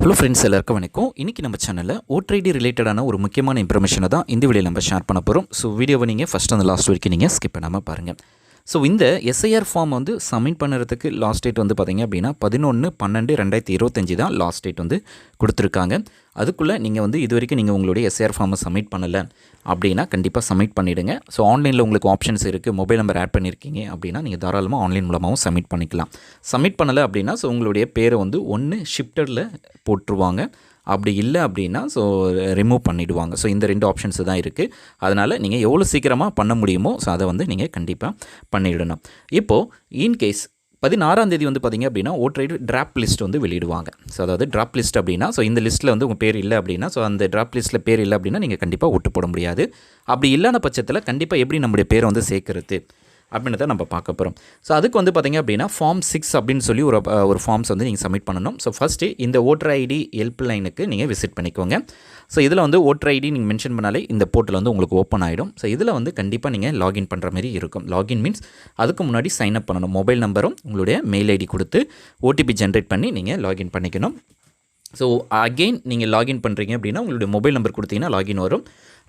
Hello friends, எல்லாருக்கும் வணக்கம். இன்றைக்கி நம்ம சேனலில் ஓட்டர் ஐடி ரிலேட்டடான ஒரு முக்கியமான இன்ஃபர்மேஷனை தான் இந்த வீடியோவில் நம்ம ஷேர் பண்ண போகிறோம். ஸோ வீடியோவை நீங்கள் ஃபஸ்ட் அந்த லாஸ்ட் வரைக்கும் நீங்கள் ஸ்கிப் பண்ணாமல் பாருங்கள். ஸோ இந்த எஸ்ஐஆர் ஃபார்ம் வந்து சப்மிட் பண்ணுறதுக்கு லாஸ்ட் டேட் வந்து பார்த்திங்க அப்படின்னா 11/12/2025 தான் லாஸ்ட் டேட் வந்து கொடுத்துருக்காங்க. அதுக்குள்ளே நீங்கள் வந்து இது வரைக்கும் நீங்கள் உங்களுடைய எஸ்ஐஆர் ஃபார்மை சப்மிட் பண்ணலை அப்படின்னா கண்டிப்பாக சப்மிட் பண்ணிவிடுங்க. ஸோ ஆன்லைனில் உங்களுக்கு ஆப்ஷன்ஸ் இருக்குது. மொபைல் நம்பர் ஆட் பண்ணியிருக்கீங்க அப்படின்னா நீங்கள் தாராளமாக ஆன்லைன் மூலமாகவும் சப்மிட் பண்ணிக்கலாம். சப்மிட் பண்ணலை அப்படின்னா ஸோ உங்களுடைய பேரை வந்து ஒன்று ஷிஃப்டடில் போட்டுருவாங்க, அப்படி இல்லை அப்படின்னா ஸோ ரிமூவ் பண்ணிவிடுவாங்க. ஸோ இந்த 2 ஆப்ஷன்ஸ் தான் இருக்குது. அதனால் நீங்கள் எவ்வளோ சீக்கிரமாக பண்ண முடியுமோ ஸோ அதை வந்து நீங்கள் கண்டிப்பாக பண்ணிவிடணும். இப்போது இன்கேஸ் 16ஆம் தேதி வந்து பார்த்திங்க அப்படின்னா ஓட்டர் ஐடி டிராஃப்ட் லிஸ்ட் வந்து வெளியிடுவாங்க. ஸோ அதாவது டிராஃப்ட் லிஸ்ட் அப்படின்னா ஸோ இந்த லிஸ்ட்டில் வந்து உங்கள் பேர் இல்லை அப்படின்னா ஸோ அந்த டிராஃப்ட் லிஸ்ட்டில் பேர் இல்லை அப்படின்னா நீங்கள் கண்டிப்பாக ஓட்டு போட முடியாது. அப்படி இல்லாத பட்சத்தில் கண்டிப்பாக எப்படி நம்முடைய பேரை வந்து சேர்க்கறது அப்படின்றத நம்ம பார்க்க போகிறோம். ஸோ அதுக்கு வந்து பார்த்திங்க அப்படின்னா ஃபார்ம் 6 அப்படின்னு சொல்லி ஒரு ஃபார்ம்ஸ் வந்து நீங்கள் சப்மிட் பண்ணணும். ஸோ ஃபஸ்ட்டு இந்த ஓட்டர் ஐடி ஹெல்ப் லைனுக்கு நீங்கள் விசிட் பண்ணிக்கோங்க. ஸோ இதில் வந்து ஓட்டர் ஐடி நீங்கள் மென்ஷன் பண்ணாலே இந்த போர்ட்டல் வந்து உங்களுக்கு ஓப்பன் ஆகிடும். ஸோ இதில் வந்து கண்டிப்பாக நீங்கள் லாகின் பண்ணுற மாதிரி இருக்கும். லாகின் மீன்ஸ் அதுக்கு முன்னாடி சைன் அப் பண்ணணும். மொபைல் நம்பரும் உங்களுடைய மெயில் ஐடி கொடுத்து ஓடிபி ஜென்ரேட் பண்ணி நீங்கள் லாகின் பண்ணிக்கணும். ஸோ அகெயின் நீங்கள் லாகின் பண்ணுறீங்க அப்படின்னா உங்களுடைய மொபைல் நம்பர் கொடுத்தீங்கன்னா லாகின் வரும்.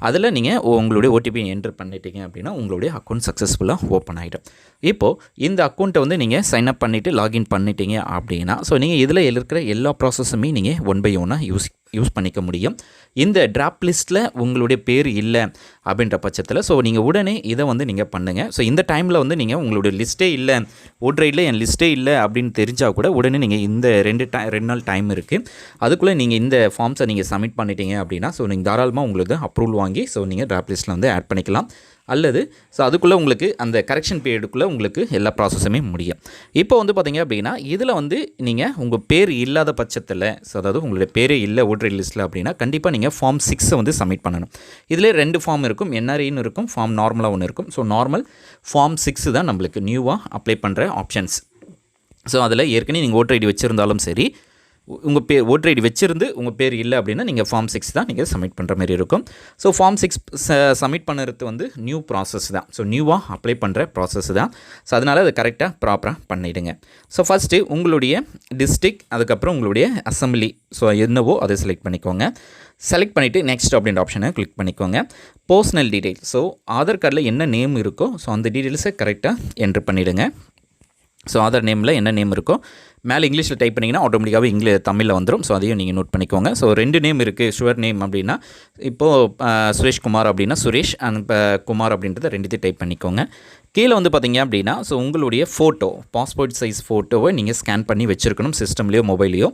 அதில் நீங்கள் உங்களுடைய ஓடிபி என்ட்ரு பண்ணிட்டீங்க அப்படின்னா உங்களுடைய அக்கௌண்ட் சக்ஸஸ்ஃபுல்லாக ஓப்பன் ஆகிடும். இப்போது இந்த அக்கௌண்ட்டை வந்து நீங்கள் சைன் அப் பண்ணிவிட்டு லாகின் பண்ணிட்டீங்க அப்படின்னா ஸோ நீங்கள் இதில் இருக்கிற எல்லா ப்ராசஸுமே நீங்கள் 1 by 1 யூஸ் பண்ணிக்க முடியும். இந்த டிராஃப்ட் லிஸ்ட்டில் உங்களுடைய பேர் இல்லை அப்படின்ற பட்சத்தில் ஸோ நீங்கள் உடனே இதை வந்து நீங்கள் பண்ணுங்கள். ஸோ இந்த டைமில் வந்து நீங்கள் உங்களுடைய லிஸ்ட்டே இல்லை, ஓட்டர் ஐடியில் என் லிஸ்ட்டே இல்லை அப்படின்னு தெரிஞ்சால் கூட உடனே நீங்கள் இந்த 2 நாள் டைம் இருக்குது. அதுக்குள்ளே நீங்கள் இந்த ஃபார்ம்ஸை நீங்கள் சப்மிட் பண்ணிட்டீங்க அப்படின்னா ஸோ நீங்கள் தாராளமாக உங்களுக்கு அப்ரூவல் வாங்கி ஸோ நீங்கள் டிராஃப்ட் லிஸ்ட்டில் வந்து ஆட் பண்ணிக்கலாம். அல்லது ஸோ அதுக்குள்ளே உங்களுக்கு அந்த கரெக்ஷன் பீரியடுக்குள்ளே உங்களுக்கு எல்லா ப்ராசஸுமே முடியும். இப்போ வந்து பார்த்திங்க அப்படின்னா இதில் வந்து நீங்கள் உங்கள் பேர் இல்லாத பட்சத்தில் ஸோ அதாவது உங்களுடைய பேரே இல்லை ஓட்டர் ஐடி லிஸ்ட்டில் அப்படின்னா கண்டிப்பாக நீங்கள் ஃபார்ம் 6 வந்து சப்மிட் பண்ணணும். இதிலே 2 ஃபார்ம் இருக்கும், என்ஆர்ஐன்னு இருக்கும், ஃபார்ம் நார்மலாக ஒன்று இருக்கும். ஸோ நார்மல் ஃபார்ம் 6 தான் நம்மளுக்கு நியூவாக அப்ளை பண்ணுற ஆப்ஷன்ஸ். ஸோ அதில் ஏற்கனவே நீங்கள் ஓட்டர் ஐடி வச்சுருந்தாலும் சரி, உங்கள் பேர் ஓட்டர் ஐடி வச்சுருந்து உங்கள் பேர் இல்லை அப்படின்னா நீங்கள் ஃபார்ம் 6 தான் நீங்கள் சப்மிட் பண்ணுற மாதிரி இருக்கும். ஸோ ஃபார்ம் 6 சப்மிட் பண்ணுறது வந்து நியூ ப்ராசஸ் தான். ஸோ நியூவாக அப்ளை பண்ணுற ப்ராசஸ் தான். ஸோ அதனால் அதை கரெக்டாக ப்ராப்பராக பண்ணிவிடுங்க. ஸோ ஃபஸ்ட்டு உங்களுடைய டிஸ்ட்ரிக்ட், அதுக்கப்புறம் உங்களுடைய அசம்பிளி ஸோ என்னவோ அதை செலக்ட் பண்ணிக்கோங்க. செலக்ட் பண்ணிவிட்டு நெக்ஸ்ட் அப்படின்ற ஆப்ஷனை கிளிக் பண்ணிக்கோங்க. பர்சனல் டீட்டெயில் ஸோ ஆதார் கார்டில் என்ன நேம் இருக்கோ ஸோ அந்த டீட்டெயில்ஸை கரெக்டாக என்ட்ரு பண்ணிவிடுங்க. ஸோ ஆதார் நேமில் என்ன நேம் இருக்கோ மேலே இங்கிலீஷில் டைப் பண்ணிங்கன்னா ஆட்டோமேட்டிக்காகவே தமிழில் வந்துடும். ஸோ அதையும் நீங்கள் நோட் பண்ணிக்கோங்க. ஸோ 2 நேம் இருக்குது, ஷுவர் நேம் அப்படின்னா இப்போது சுரேஷ் குமார் அப்படின்னா சுரேஷ் அண்ட் குமார் அப்படின்றத 2த்தையும் டைப் பண்ணிக்கோங்க. கீழே வந்து பார்த்திங்க அப்படின்னா ஸோ உங்களுடைய ஃபோட்டோ, பாஸ்போர்ட் சைஸ் ஃபோட்டோவை நீங்கள் ஸ்கேன் பண்ணி வச்சுருக்கணும். சிஸ்டம்லேயோ மொபைலையோ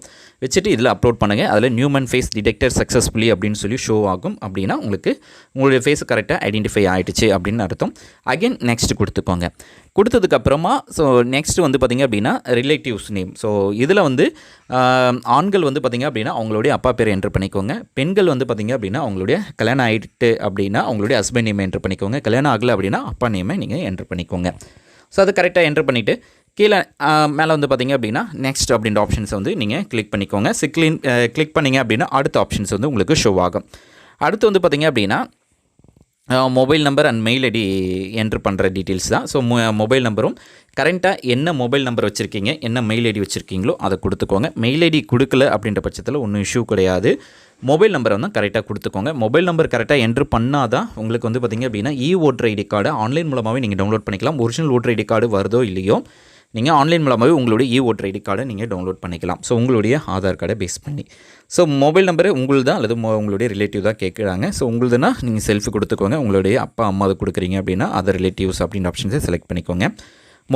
வச்சுட்டு இதில் அப்லோட் பண்ணுங்கள். அதில் நியூமன் ஃபேஸ் டிடெக்டர் சக்ஸஸ்ஃபுல்லி அப்படின்னு சொல்லி ஷோ ஆகும். அப்படின்னா உங்களுக்கு உங்களுடைய ஃபேஸ் கரெக்டாக ஐடென்டிஃபை ஆகிடுச்சு அப்படின்னு அர்த்தம். அகைன் நெக்ஸ்ட் கொடுத்துக்கோங்க. கொடுத்ததுக்கப்புறமா ஸோ நெக்ஸ்ட் வந்து பார்த்திங்க அப்படின்னா ரிலேட்டிவ்ஸ் நேம். ஸோ இதில் வந்து ஆண்கள் வந்து பார்த்திங்க அப்படின்னா அவங்களுடைய அப்பா பேரை என்ட்ரு பண்ணிக்கோங்க. பெண்கள் வந்து பார்த்திங்க அப்படின்னா அவங்களுடைய கல்யாணம் ஆகிட்டு அப்படின்னா அவங்களுடைய ஹஸ்பண்ட் நேமை என்ட்ரு பண்ணிக்கோங்க. கல்யாணம் ஆகலை அப்படின்னா அப்பா நேமை நீங்கள் என்ட்ரு பண்ணிக்கோங்க. ஸோ அதை கரெக்டாக என்ட்ரு பண்ணிவிட்டு கீழே மேலே வந்து பார்த்திங்க அப்படின்னா நெக்ஸ்ட் அப்படின்ற ஆப்ஷன்ஸை வந்து நீங்கள் கிளிக் பண்ணிக்கோங்க. கிளிக் பண்ணிங்க அப்படின்னா அடுத்த ஆப்ஷன்ஸ் வந்து உங்களுக்கு ஷோ ஆகும். அடுத்து வந்து பார்த்திங்க அப்படின்னா mobile number and mail ID enter பண்ணுற டீட்டெயில்ஸ் தான். ஸோ மொபைல் நம்பரும் கரெக்டாக என்ன மொபைல் நம்பர் வச்சுருக்கீங்க, என்ன மெயில் ஐடி வச்சுருக்கீங்களோ அதை கொடுத்துக்கோங்க. மெயில் ஐடி கொடுக்கல அப்படின்ற பட்சத்தில் ஒன்றும் இஷ்யூ கிடையாது. மொபைல் நம்பரை வந்து கரெக்டாக கொடுத்துக்கோங்க. மொபைல் நம்பர் கரெக்டாக என்ட்ரு பண்ணால் தான் உங்களுக்கு வந்து பார்த்திங்க அப்படின்னா ஓட்டர் ஐடி கார்டை ஆன்லைன் மூலமாகவே நீங்கள் டவுன்லோட் பண்ணிக்கலாம். ஒரிஜினல் ஓட்டர் ஐடி கார்டு வருதோ இல்லையோ நீங்கள் ஆன்லைன் மூலமாகவே உங்களுடைய ஓட்டர் ஐடி கார்டை நீங்கள் டவுன்லோட் பண்ணிக்கலாம். ஸோ உங்களுடைய ஆதார் கார்டை பேஸ் பண்ணி. ஸோ மொபைல் நம்பரு உங்களுக்கு தான் அல்லது உங்களுடைய ரிலேட்டிவ் தான் கேட்குறாங்க. ஸோ உங்களுதுனா நீங்கள் செல்ஃபி கொடுத்துக்கோங்க. உங்களுடைய அப்பா அம்மா அது கொடுக்குறீங்க அப்படின்னா அதர் ரிலேட்டிவ்ஸ் அப்படின்ற ஆப்ஷன்ஸை செலக்ட் பண்ணிக்கோங்க.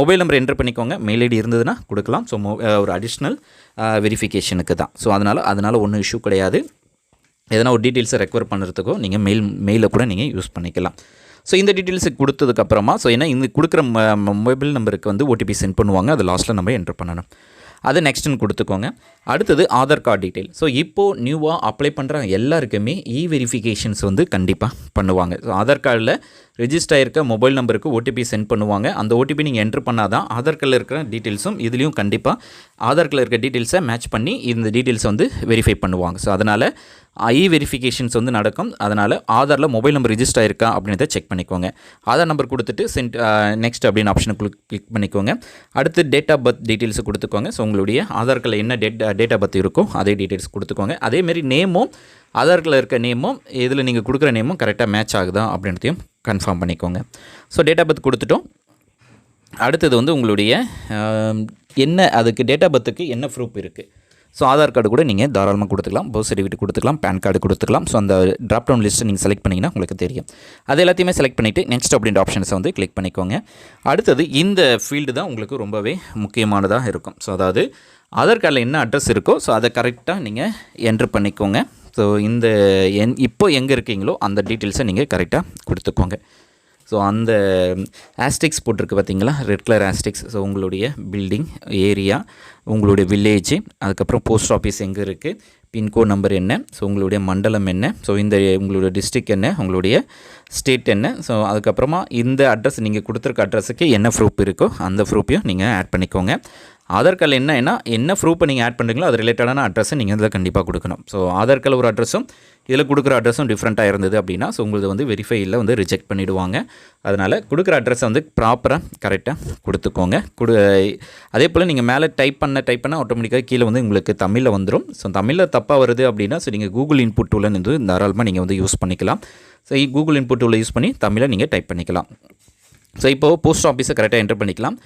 மொபைல் நம்பர் என்ட்ரு பண்ணிக்கோங்க. மெயில் ஐடி இருந்ததுன்னா கொடுக்கலாம். ஸோ ஒரு அடிஷ்னல் வெரிஃபிகேஷனுக்கு தான். ஸோ அதனால் ஒன்றும் இஷ்யூ கிடையாது. எதனா ஒரு டீட்டெயில்ஸை ரெக்வயர் பண்ணுறதுக்கோ நீங்கள் மெயிலை கூட நீங்கள் யூஸ் பண்ணிக்கலாம். ஸோ இந்த டீட்டெயில்ஸை கொடுத்ததுக்கப்புறமா ஸோ ஏன்னா இந்த கொடுக்குற மொபைல் நம்பருக்கு வந்து ஓடிபி சென்ட் பண்ணுவாங்க. அது லாஸ்ட்டில் நம்ம என்ட்ரு பண்ணணும். அதை நெக்ஸ்ட்டுன்னு கொடுத்துக்கோங்க. அடுத்தது ஆதார் கார்டு டீட்டெயில். ஸோ இப்போது நியூவாக அப்ளை பண்ணுற எல்லாருக்குமே வெரிஃபிகேஷன்ஸ் வந்து கண்டிப்பாக பண்ணுவாங்க. ஸோ ஆதார் கார்டில் ரெஜிஸ்டர் ஆயிருக்க மொபைல் நம்பருக்கு ஓடிபி சென்ட் பண்ணுவாங்க. அந்த ஓடிபி நீங்கள் என்ட்ரு பண்ணால் தான் ஆதார் கார்டில் இருக்கிற டீட்டெயில்ஸும் இதுலேயும் கண்டிப்பாக ஆதார் கார்டில் இருக்க டீட்டெயில்ஸை மேட்ச் பண்ணி இந்த டீட்டெயில்ஸை வந்து வெரிஃபை பண்ணுவாங்க. ஸோ அதனால் வெரிஃபிகேஷன்ஸ் வந்து நடக்கும். அதனால் ஆதாரில் மொபைல் நம்பர் ரெஜிஸ்டர் ஆயிருக்கா அப்படின்றத செக் பண்ணிக்கோங்க. ஆதார் நம்பர் கொடுத்துட்டு நெக்ஸ்ட் அப்படின்னு ஆப்ஷனை கிளிக் பண்ணிக்கோங்க. அடுத்து டேட் ஆஃப் பர்த் டீட்டெயில்ஸை கொடுத்துக்கோங்க. ஸோ உங்களுடைய ஆதார் கார்டில் என்ன டேட் ஆஃப் பர்த் இருக்கோ அதே டீட்டெயில்ஸ் கொடுத்துக்கோங்க. அதேமாரி நேமும் ஆதார் கார்டில் இருக்க நேமும் இதில் நீங்கள் கொடுக்குற நேமும் கரெக்டாக மேட்ச் ஆகுதா அப்படின்றதையும் கன்ஃபார்ம் பண்ணிக்கோங்க. ஸோ டேட் ஆஃப் பர்த் கொடுத்துட்டோம். அடுத்தது வந்து உங்களுடைய என்ன அதுக்கு டேட் ஆஃப் பர்த்துக்கு என்ன ப்ரூஃப் இருக்குது. ஸோ ஆதார் கார்டு கூட நீங்கள் தாராளமாக கொடுத்துக்கலாம், பர்த் சர்டிஃபிகேட் கொடுத்துக்கலாம், பேன் கார்டு கொடுத்துக்கலாம். ஸோ அந்த ட்ராப் டவுன் லிஸ்ட்டை நீங்கள் செலக்ட் பண்ணிங்கன்னா உங்களுக்கு தெரியும். அது எல்லாத்தையுமே செலக்ட் பண்ணிவிட்டு நெக்ஸ்ட் அப்படின்ற ஆப்ஷன்ஸை வந்து கிளிக் பண்ணிக்கோங்க. அடுத்தது இந்த ஃபீல்டு தான் உங்களுக்கு ரொம்பவே முக்கியமானதாக இருக்கும். ஸோ அதாவது ஆதார் கார்டில் என்ன அட்ரஸ் இருக்கோ ஸோ அதை கரெக்டாக நீங்கள் என்ட்ரு பண்ணிக்கோங்க. ஸோ இந்த இப்போ எங்கே இருக்கீங்களோ அந்த டீட்டெயில்ஸை நீங்கள் கரெக்டாக கொடுத்துக்கோங்க. ஸோ அந்த ஆஸ்டிக்ஸ் போட்டிருக்கு பார்த்தீங்களா, ரெட் கலர் ஆஸ்டிக்ஸ். ஸோ உங்களுடைய பில்டிங் ஏரியா, உங்களுடைய வில்லேஜ், அதுக்கப்புறம் போஸ்ட் ஆஃபீஸ் எங்கே இருக்குது, பின்கோட் நம்பர் என்ன, ஸோ உங்களுடைய மண்டலம் என்ன, ஸோ இந்த உங்களுடைய டிஸ்ட்ரிக்ட் என்ன, உங்களுடைய ஸ்டேட் என்ன, ஸோ அதுக்கப்புறமா இந்த அட்ரஸ் நீங்கள் கொடுத்துருக்க அட்ரஸுக்கு என்ன ப்ரூஃப் இருக்கோ அந்த ப்ரூஃபையும் நீங்கள் ஆட் பண்ணிக்கோங்க. ஆதார் கார்டில் என்ன ப்ரூஃபை நீங்கள் ஆட் பண்ணுறீங்களோ அது ரிலேட்டடான அட்ரஸை நீங்கள் இதில் கண்டிப்பாக கொடுக்கணும். ஸோ ஆதார் கார்டில் ஒரு அட்ரஸும் இதில் கொடுக்குற அட்ரஸும் டிஃப்ரெண்ட்டாக இருந்தது அப்படின்னா ஸோ உங்களுக்கு வந்து வெரிஃபையில் வந்து ரிஜெக்ட் பண்ணிவிடுவாங்க. அதனால் கொடுக்குற அட்ரஸை வந்து ப்ராப்பராக கரெக்டாக கொடுத்துக்கோங்க. அதே போல் நீங்கள் மேலே டைப் பண்ண ஆட்டோமேட்டிக்காக கீழே வந்து உங்களுக்கு தமிழில் வந்துடும். ஸோ தமிழில் தப்பாக வருது அப்படின்னா ஸோ நீங்கள் கூகுள் இன்புட் டூலன்னு வந்து தாராளமாக நீங்கள் வந்து யூஸ் பண்ணிக்கலாம். ஸோ கூகுள் இன்புட் டூலை யூஸ் பண்ணி தமிழை நீங்கள் டைப் பண்ணிக்கலாம். ஸோ இப்போது போஸ்ட் ஆஃபீஸை கரெக்டாக என்டர் பண்ணிக்கலாம்.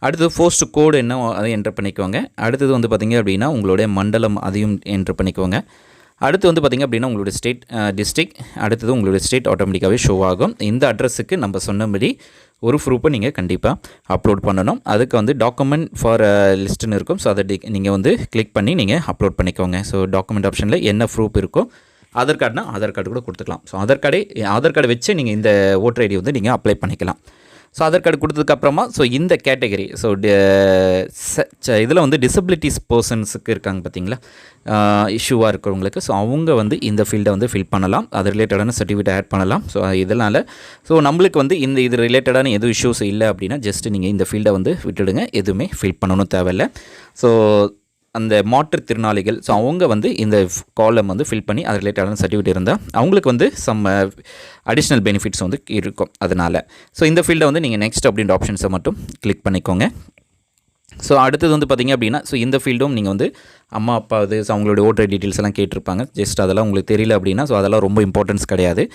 அடுத்தது போஸ்ட் கோடு என்ன அதை என்ட்ரு பண்ணிக்கோங்க. அடுத்தது வந்து பார்த்திங்க அப்படின்னா உங்களுடைய மண்டலம் அதையும் என்ட்ரு பண்ணிக்கோங்க. அடுத்து வந்து பார்த்திங்க அப்படின்னா உங்களுடைய ஸ்டேட் டிஸ்ட்ரிக்ட், அடுத்தது உங்களுடைய ஸ்டேட் ஆட்டோமேட்டிக்காகவே ஷோ ஆகும். இந்த அட்ரஸுக்கு நம்ம சொன்னபடி ஒரு ப்ரூஃபை நீங்கள் கண்டிப்பாக அப்லோட் பண்ணணும். அதுக்கு வந்து டாக்குமெண்ட் ஃபார் லிஸ்ட்டுன்னு இருக்கும். ஸோ அதை நீங்கள் வந்து கிளிக் பண்ணி நீங்கள் அப்லோட் பண்ணிக்கோங்க. ஸோ டாக்குமெண்ட் ஆப்ஷனில் என்ன ப்ரூஃப் இருக்கோ ஆதார் கார்டுனா ஆதார் கார்டு கூட கொடுத்துக்கலாம். ஸோ ஆதார் கார்டை வச்சு நீங்கள் இந்த ஓட்டர் ஐடி வந்து நீங்கள் அப்ளை பண்ணிக்கலாம். ஸோ ஆதார் கார்டு கொடுத்ததுக்கப்புறமா ஸோ இந்த கேட்டகரி ஸோ இதில் வந்து டிசபிலிட்டிஸ் பர்சன்ஸுக்கு இருக்காங்க பார்த்தீங்களா, இஷ்யூவாக இருக்கிறவங்களுக்கு. ஸோ அவங்க வந்து இந்த ஃபீல்டை வந்து ஃபில் பண்ணலாம். அது ரிலேட்டடான சர்டிஃபிகேட் ஆட் பண்ணலாம். ஸோ இதனால் ஸோ நம்மளுக்கு வந்து இது ரிலேட்டடான எதுவும் இஷ்யூஸ் இல்லை அப்படின்னா ஜஸ்ட்டு நீங்கள் இந்த ஃபீல்டை வந்து விட்டுடுங்க. எதுவுமே ஃபில் பண்ணணும் தேவையில்லை. ஸோ அந்த மாற்றுத்திறனாளிகள் ஸோ அவங்க வந்து இந்த காலம் வந்து ஃபில் பண்ணி அது ரிலேட்டடான சர்டிஃபிகேட் இருந்தால் அவங்களுக்கு வந்து சம் அடிஷ்னல் பெனிஃபிட்ஸ் வந்து இருக்கும். அதனால் ஸோ இந்த ஃபீல்டை வந்து நீங்கள் நெக்ஸ்ட் அப்படின்ற ஆப்ஷன்ஸை மட்டும் கிளிக் பண்ணிக்கோங்க. ஸோ அடுத்தது வந்து பார்த்திங்க அப்படின்னா ஸோ இந்த ஃபீல்டும் நீங்கள் வந்து அம்மா அப்பா இது ஸோ அவங்களோட ஓட்டர் டீட்டெயில்ஸ் எல்லாம் கேட்டிருப்பாங்க. ஜஸ்ட் அதெல்லாம் உங்களுக்கு தெரியல அப்படின்னா ஸோ அதெல்லாம் ரொம்ப இம்பார்ட்டன்ஸ் கிடையாது.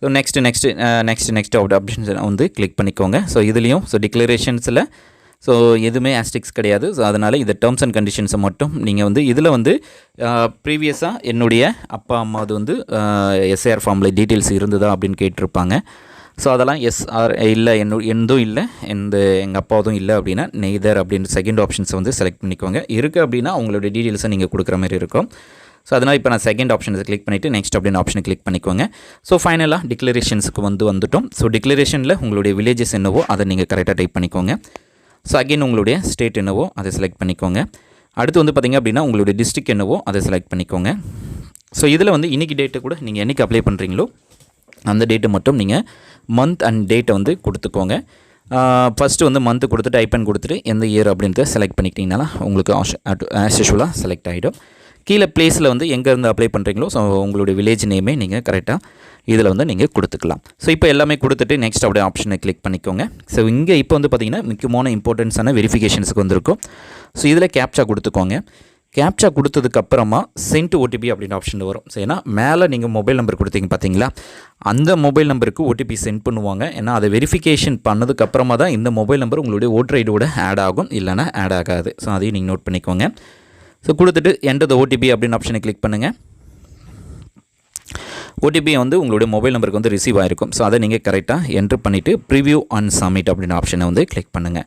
ஸோ நெக்ஸ்ட் ஆப்ஷன்ஸ் வந்து கிளிக் பண்ணிக்கோங்க. ஸோ இதுலேயும் ஸோ டிக்ளரேஷன்ஸில் ஸோ எதுவுமே ஆஸ்டிக்ஸ் கிடையாது. ஸோ அதனால் இந்த டேர்ம்ஸ் அண்ட் கண்டிஷன்ஸை மட்டும் நீங்கள் வந்து இதில் வந்து ப்ரீவியஸாக என்னுடைய அப்பா அம்மாவது வந்து எஸ்ஏஆர் ஃபார்மில் டீட்டெயில்ஸ் இருந்ததா அப்படின்னு கேட்டிருப்பாங்க. ஸோ அதெல்லாம் எஸ்ஆர் இல்லை எதுவும் இல்லை எங்கள் அப்பாவதும் இல்லை அப்படின்னா நெய்தர் அப்படின்ற செகண்ட் ஆப்ஷன்ஸை வந்து செலக்ட் பண்ணிக்கோங்க. இருக்குது அப்படின்னா அவங்களுடைய டீட்டெயில்ஸை நீங்கள் கொடுக்குற மாதிரி இருக்கும். ஸோ அதனால் இப்போ நான் செகண்ட் ஆப்ஷனை கிளிக் பண்ணிவிட்டு நெக்ஸ்ட் அப்படின்னு ஆப்ஷனை கிளிக் பண்ணிக்கோங்க. ஸோ ஃபைனலாக டிக்ளரேஷன்ஸுக்கு வந்துட்டோம். ஸோ டிக்ளரேஷனில் உங்களுடைய வில்லேஜஸ் என்னவோ அதை நீங்கள் கரெக்டாக டைப் பண்ணிக்கோங்க. ஸோ அகெயின் உங்களுடைய ஸ்டேட் என்னவோ அதை செலக்ட் பண்ணிக்கோங்க. அடுத்து வந்து பார்த்திங்க அப்படின்னா உங்களுடைய டிஸ்ட்ரிக்ட் என்னவோ அதை செலக்ட் பண்ணிக்கோங்க. ஸோ இதில் வந்து இன்றைக்கி டேட்டை கூட நீங்கள் என்றைக்கு அப்ளை பண்ணுறீங்களோ அந்த டேட்டை மட்டும் நீங்கள் மந்த் அண்ட் டேட்டை வந்து கொடுத்துக்கோங்க. ஃபஸ்ட்டு வந்து மந்த்து கொடுத்துட்டு டைப் பண்ணி கொடுத்துட்டு எந்த இயர் அப்படின்றத செலக்ட் பண்ணிக்கிட்டிங்கனால உங்களுக்கு ஆஸ் யூஷுவலாக செலக்ட் ஆகிடும். கீழே பிளேஸில் வந்து எங்கேருந்து அப்ளை பண்ணுறீங்களோ ஸோ உங்களுடைய வில்லேஜ் நேமே நீங்கள் கரெக்டாக இதில் வந்து நீங்கள் கொடுத்துக்கலாம். ஸோ இப்போ எல்லாமே கொடுத்துட்டு நெக்ஸ்ட் அப்படியே ஆப்ஷனை கிளிக் பண்ணிக்கோங்க. ஸோ இங்கே இப்போ வந்து பார்த்திங்கன்னா முக்கியமான இம்பார்ட்டன்ஸான வெரிஃபிகேஷன்ஸுக்கு வந்திருக்கும். ஸோ இதில் கேப்சா கொடுத்துக்கோங்க. கேப்சா கொடுத்ததுக்கப்புறமா சென்ட் ஓடிபி அப்படின்ற ஆப்ஷன் வரும். ஸோ ஏன்னா மேலே நீங்கள் மொபைல் நம்பர் கொடுத்தீங்க பார்த்தீங்களா, அந்த மொபைல் நம்பருக்கு ஓடிபி சென்ட் பண்ணுவாங்க. ஏன்னா அதை வெரிஃபிகேஷன் பண்ணதுக்கப்புறமா தான் இந்த மொபைல் நம்பர் உங்களுடைய ஓட்டர் ஐடியோட ஆட் ஆகும், இல்லைனா ஆட் ஆகாது. ஸோ அதையும் நீங்கள் நோட் பண்ணிக்கோங்க. ஸோ கொடுத்துட்டு என்டர் த ஓடிபி அப்படின்னு ஆப்ஷனை கிளிக் பண்ணுங்கள். ஓடிபி வந்து உங்களுடைய மொபைல் நம்பருக்கு வந்து ரிசீவ் ஆகிருக்கும். ஸோ அதை நீங்கள் கரெக்டாக என்ட்ரு பண்ணிவிட்டு ப்ரிவ்யூ அண்ட் சப்மிட் அப்படின்னு ஆப்ஷனை வந்து கிளிக் பண்ணுங்கள்.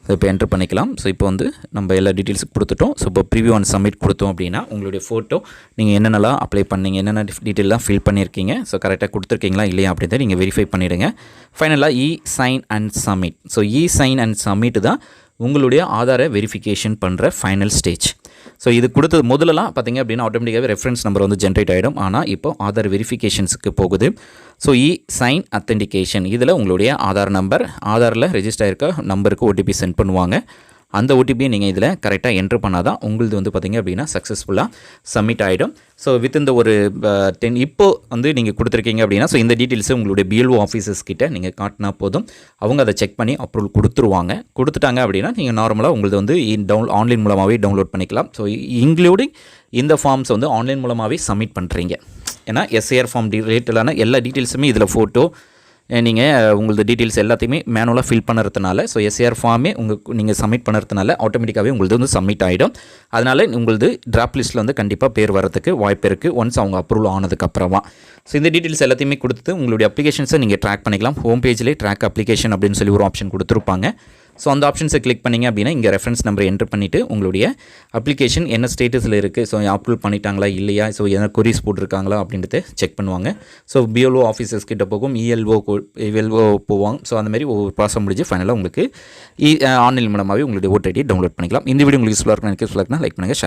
ஸோ இப்போ என்ட்ரு பண்ணிக்கலாம். ஸோ இப்போ வந்து நம்ம எல்லா டீட்டெயில்ஸுக்கு கொடுத்துட்டோம். ஸோ இப்போ ப்ரிவ்யூ அண்ட் சப்மிட் கொடுத்தோம் அப்படின்னா உங்களுடைய ஃபோட்டோ நீங்கள் என்னென்னலாம் அப்ளை பண்ணீங்க, என்னென்ன டீட்டெயிலாம் ஃபில் பண்ணியிருக்கீங்க, ஸோ கரெக்டாக கொடுத்துருக்கீங்களா இல்லையா அப்படின்றத நீங்கள் வெரிஃபை பண்ணிவிடுங்க. ஃபைனலாக sign and submit. So sign and submit தான் உங்களுடைய ஆதாரை வெரிஃபிகேஷன் பண்ணுற ஃபைனல் ஸ்டேஜ். ஸோ இது கொடுத்தது முதலலாம் பார்த்தீங்க அப்படின்னா ஆட்டோமேட்டிக்காகவே ரெஃபரன்ஸ் நம்பர் வந்து ஜென்ரேட் ஆகிடும். ஆனால் இப்போ ஆதார் வெரிஃபிகேஷன்ஸுக்கு போகுது. ஸோ சைன் அத்தென்டிகேஷன் இதில் உங்களுடைய ஆதார் நம்பர், ஆதாரில் ரெஜிஸ்டர் ஆகிருக்க நம்பருக்கு ஓடிபி சென்ட் பண்ணுவாங்க. அந்த ஓடிபியை நீங்கள் இதில் கரெக்டாக என்ட்ரு பண்ணால் தான் உங்களது வந்து பார்த்திங்க அப்படின்னா சக்ஸஸ்ஃபுல்லாக சப்மிட் ஆகிடும். ஸோ வித் இந்த ஒரு 10 இப்போது வந்து நீங்கள் கொடுத்துருக்கீங்க அப்படின்னா ஸோ இந்த டீட்டெயில்ஸை உங்களுடைய பிஎல்ஓ ஆஃபீஸர்ஸ் கிட்ட நீங்கள் காட்டினா போதும். அவங்க அதை செக் பண்ணி அப்ரூவல் கொடுத்துட்டாங்க அப்படின்னா நீங்கள் நார்மலாக உங்களது வந்து ஆன்லைன் மூலமாகவே டவுன்லோட் பண்ணிக்கலாம். ஸோ இன்க்ளூடிங் இந்த ஃபார்ம்ஸ் வந்து ஆன்லைன் மூலமாகவே சப்மிட் பண்ணுறீங்க. ஏன்னா எஸ்ஐஆர் ஃபார்ம் ரிலேட்டடான எல்லா டீட்டெயில்ஸுமே இதில் ஃபோட்டோ நீங்கள் உங்களது டீட்டெயில்ஸ் எல்லாத்தையுமே மேனுவலாக ஃபில் பண்ணுறதுனால ஸோ எஸ்ஏஆர் ஃபார்மே நீங்கள் சப்மிட் பண்ணுறதுனால ஆட்டோமேட்டிக்காகவே உங்களது வந்து சப்மிட் ஆகிடும். அதனால் உங்களது டிராஃப்ட் லிஸ்ட்டில் வந்து கண்டிப்பாக பேர் வரதுக்கு வாய்ப்பு இருக்குது ஒன்ஸ் அவங்க அப்ரூவல் ஆனதுக்கப்புறமா. ஸோ இந்த டீட்டெயில்ஸ் எல்லாத்தையுமே கொடுத்து உங்களுடைய அப்ளிகேஷன்ஸை நீங்கள் ட்ராக் பண்ணிக்கலாம். ஹோம் பேஜ்லேயே ட்ராக் அப்ளிகேஷன் அப்படின்னு சொல்லி ஒரு ஆப்ஷன் கொடுத்துருப்பாங்க. ஸோ அந்த ஆப்ஷன்ஸை கிளிக் பண்ணிங்க அப்படின்னா இங்கே ரெஃபரன்ஸ் நம்பர் என்ட்ரு பண்ணிவிட்டு உங்களுடைய அப்ளிகேஷன் என்ன ஸ்டேட்டஸில் இருக்குது, ஸோ அப்ரூவ் பண்ணிட்டாங்களா இல்லையா, ஸோ என்ன கொரிஸ் போட்டிருக்காங்களா அப்படின்றத செக் பண்ணுவாங்க. ஸோ பிஎல்ஓ ஆஃபீஸர்ஸ் கிட்ட போகும், இஎல்ஓ போவாங்க. ஸோ அந்தமாதிரி ஒவ்வொரு ப்ராசஸ் முடிஞ்சு ஃபைனலாக உங்களுக்கு ஆன்லைன் மூலமாகவே உங்களுடைய ஓட்டர் ஐடி டவுன்லோட் பண்ணிக்கலாம். இந்த வீடியோ உங்களுக்கு யூஸ்ஃபுல்லாக இருக்குன்னு லைக் பண்ணுங்கள், ஷேர்